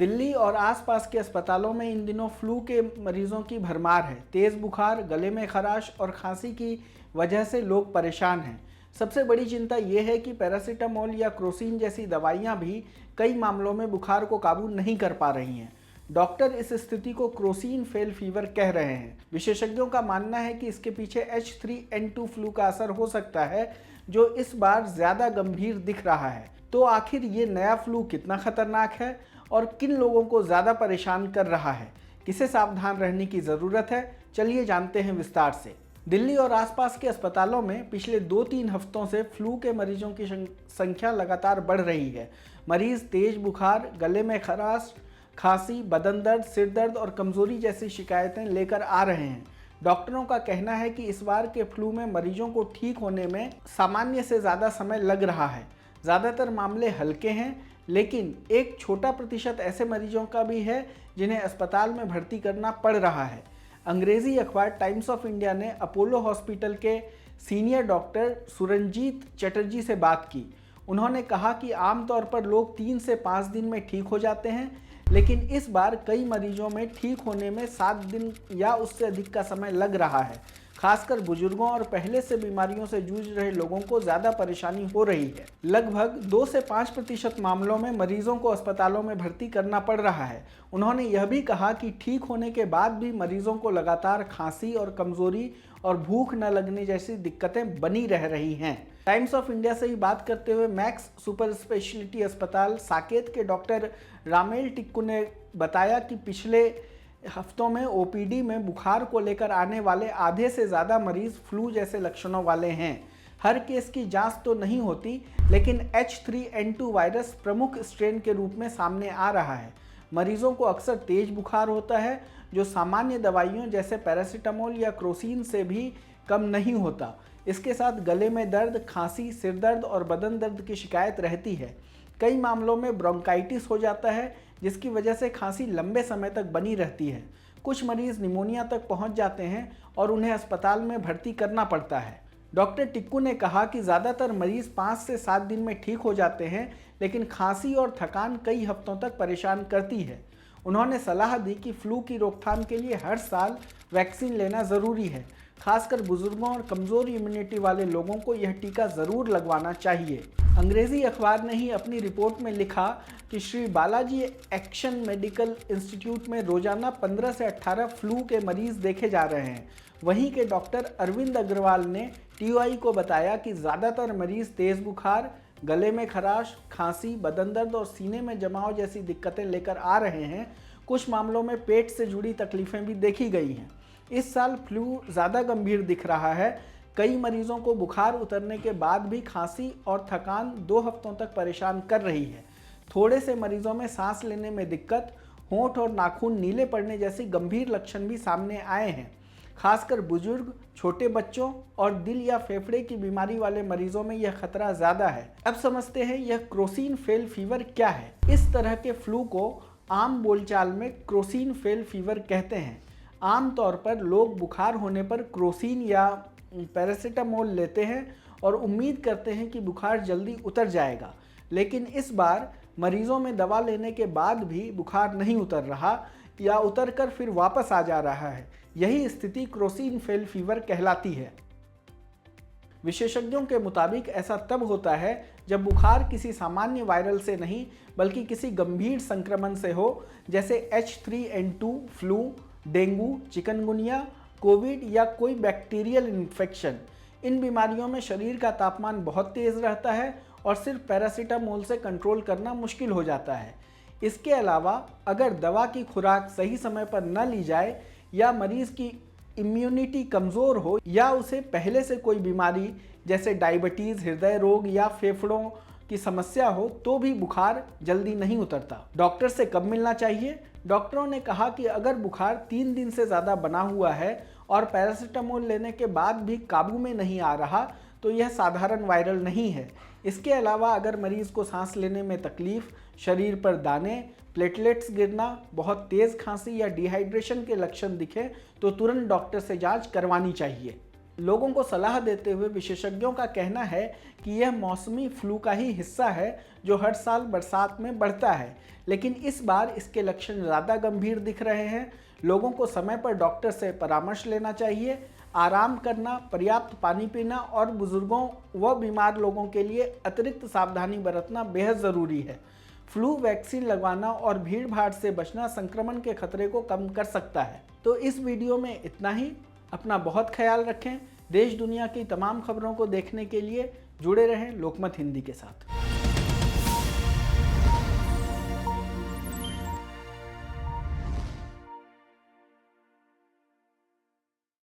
दिल्ली और आसपास के अस्पतालों में इन दिनों फ्लू के मरीजों की भरमार है। तेज बुखार, गले में खराश और खांसी की वजह से लोग परेशान हैं। सबसे बड़ी चिंता ये है कि पैरासीटामोल या क्रोसिन जैसी दवाइयाँ भी कई मामलों में बुखार को काबू नहीं कर पा रही हैं। डॉक्टर इस स्थिति को क्रोसिन फेल फीवर कह रहे हैं। विशेषज्ञों का मानना है कि इसके पीछे H3N2 फ्लू का असर हो सकता है, जो इस बार ज्यादा गंभीर दिख रहा है। तो आखिर ये नया फ्लू कितना खतरनाक है और किन लोगों को ज्यादा परेशान कर रहा है, किसे सावधान रहने की जरूरत है, चलिए जानते हैं विस्तार से। दिल्ली और आसपास के अस्पतालों में पिछले 2-3 हफ्तों से फ्लू के मरीजों की संख्या लगातार बढ़ रही है। मरीज तेज बुखार, गले में खराश, खांसी, बदन दर्द, सिर दर्द और कमजोरी जैसी शिकायतें लेकर आ रहे हैं। डॉक्टरों का कहना है कि इस बार के फ्लू में मरीजों को ठीक होने में सामान्य से ज़्यादा समय लग रहा है। ज़्यादातर मामले हल्के हैं, लेकिन एक छोटा प्रतिशत ऐसे मरीजों का भी है जिन्हें अस्पताल में भर्ती करना पड़ रहा है। अंग्रेजी अखबार टाइम्स ऑफ इंडिया ने अपोलो हॉस्पिटल के सीनियर डॉक्टर सुरंजीत चटर्जी से बात की। उन्होंने कहा कि आमतौर पर लोग 3 से 5 दिन में ठीक हो जाते हैं, लेकिन इस बार कई मरीजों में ठीक होने में 7 दिन या उससे अधिक का समय लग रहा है। खासकर बुजुर्गों और पहले से बीमारियों से जूझ रहे लोगों को ज़्यादा परेशानी हो रही है। लगभग 2 से 5% मामलों में मरीजों को अस्पतालों में भर्ती करना पड़ रहा है। उन्होंने यह भी कहा कि ठीक होने के बाद भी मरीजों को लगातार खांसी और कमजोरी और भूख न लगने जैसी दिक्कतें बनी रह रही हैं। टाइम्स ऑफ इंडिया से ही बात करते हुए मैक्स सुपर स्पेशलिटी अस्पताल साकेत के डॉक्टर रामेल टिक्कू ने बताया कि पिछले हफ्तों में ओपीडी में बुखार को लेकर आने वाले आधे से ज़्यादा मरीज फ्लू जैसे लक्षणों वाले हैं। हर केस की जांच तो नहीं होती, लेकिन H3N2 वायरस प्रमुख स्ट्रेन के रूप में सामने आ रहा है। मरीजों को अक्सर तेज बुखार होता है, जो सामान्य दवाइयों जैसे पैरासीटामोल या क्रोसिन से भी कम नहीं होता। इसके साथ गले में दर्द, खांसी, सिर दर्द और बदन दर्द की शिकायत रहती है। कई मामलों में ब्रोंकाइटिस हो जाता है, जिसकी वजह से खांसी लंबे समय तक बनी रहती है। कुछ मरीज निमोनिया तक पहुंच जाते हैं और उन्हें अस्पताल में भर्ती करना पड़ता है। डॉक्टर टिक्कू ने कहा कि ज़्यादातर मरीज 5 से 7 दिन में ठीक हो जाते हैं, लेकिन खांसी और थकान कई हफ्तों तक परेशान करती है। उन्होंने सलाह दी कि फ्लू की रोकथाम के लिए हर साल वैक्सीन लेना ज़रूरी है। खासकर बुजुर्गों और कमज़ोर इम्यूनिटी वाले लोगों को यह टीका ज़रूर लगवाना चाहिए। अंग्रेजी अखबार ने ही अपनी रिपोर्ट में लिखा कि Shri Balaji action medical institute में रोजाना 15 से 18 फ्लू के मरीज देखे जा रहे हैं। वहीं के डॉक्टर अरविंद अग्रवाल ने TOI को बताया कि ज़्यादातर मरीज तेज़ बुखार, गले में खराश, खांसी, बदन दर्द और सीने में जमाव जैसी दिक्कतें लेकर आ रहे हैं। कुछ मामलों में पेट से जुड़ी तकलीफें भी देखी गई हैं। इस साल फ्लू ज़्यादा गंभीर दिख रहा है। कई मरीजों को बुखार उतरने के बाद भी खांसी और थकान 2 हफ्तों तक परेशान कर रही है। थोड़े से मरीजों में सांस लेने में दिक्कत, होंठ और नाखून नीले पड़ने जैसी गंभीर लक्षण भी सामने आए हैं। खासकर बुजुर्ग, छोटे बच्चों और दिल या फेफड़े की बीमारी वाले मरीजों में यह खतरा ज़्यादा है। अब समझते हैं यह क्रोसिन फेल फीवर क्या है। इस तरह के फ्लू को आम बोलचाल में क्रोसिन फेल फीवर कहते हैं। आमतौर पर लोग बुखार होने पर क्रोसिन या पैरासीटामोल लेते हैं और उम्मीद करते हैं कि बुखार जल्दी उतर जाएगा, लेकिन इस बार मरीजों में दवा लेने के बाद भी बुखार नहीं उतर रहा या उतरकर फिर वापस आ जा रहा है। यही स्थिति क्रोसिन फेल फीवर कहलाती है। विशेषज्ञों के मुताबिक ऐसा तब होता है जब बुखार किसी सामान्य वायरल से नहीं, बल्कि किसी गंभीर संक्रमण से हो, जैसे H3N2 flu, dengue, chikungunya, Covid या कोई बैक्टीरियल इन्फेक्शन। इन बीमारियों में शरीर का तापमान बहुत तेज़ रहता है और सिर्फ पैरासीटामोल से कंट्रोल करना मुश्किल हो जाता है। इसके अलावा अगर दवा की खुराक सही समय पर न ली जाए या मरीज की इम्यूनिटी कमज़ोर हो या उसे पहले से कोई बीमारी जैसे डायबिटीज़, हृदय रोग या फेफड़ों की समस्या हो, तो भी बुखार जल्दी नहीं उतरता। डॉक्टर से कब मिलना चाहिए? डॉक्टरों ने कहा कि अगर बुखार 3 दिन से ज़्यादा बना हुआ है और पैरासीटामोल लेने के बाद भी काबू में नहीं आ रहा, तो यह साधारण वायरल नहीं है। इसके अलावा अगर मरीज को सांस लेने में तकलीफ, शरीर पर दाने, प्लेटलेट्स गिरना, बहुत तेज़ खांसी या डिहाइड्रेशन के लक्षण दिखे, तो तुरंत डॉक्टर से जांच करवानी चाहिए। लोगों को सलाह देते हुए विशेषज्ञों का कहना है कि यह मौसमी फ्लू का ही हिस्सा है जो हर साल बरसात में बढ़ता है, लेकिन इस बार इसके लक्षण ज़्यादा गंभीर दिख रहे हैं। लोगों को समय पर डॉक्टर से परामर्श लेना चाहिए, आराम करना, पर्याप्त पानी पीना और बुजुर्गों व बीमार लोगों के लिए अतिरिक्त सावधानी बरतना बेहद ज़रूरी है। फ्लू वैक्सीन लगवाना और भीड़ भाड़ से बचना संक्रमण के खतरे को कम कर सकता है। तो इस वीडियो में इतना ही। अपना बहुत ख्याल रखें। देश दुनिया की तमाम खबरों को देखने के लिए जुड़े रहें लोकमत हिंदी के साथ।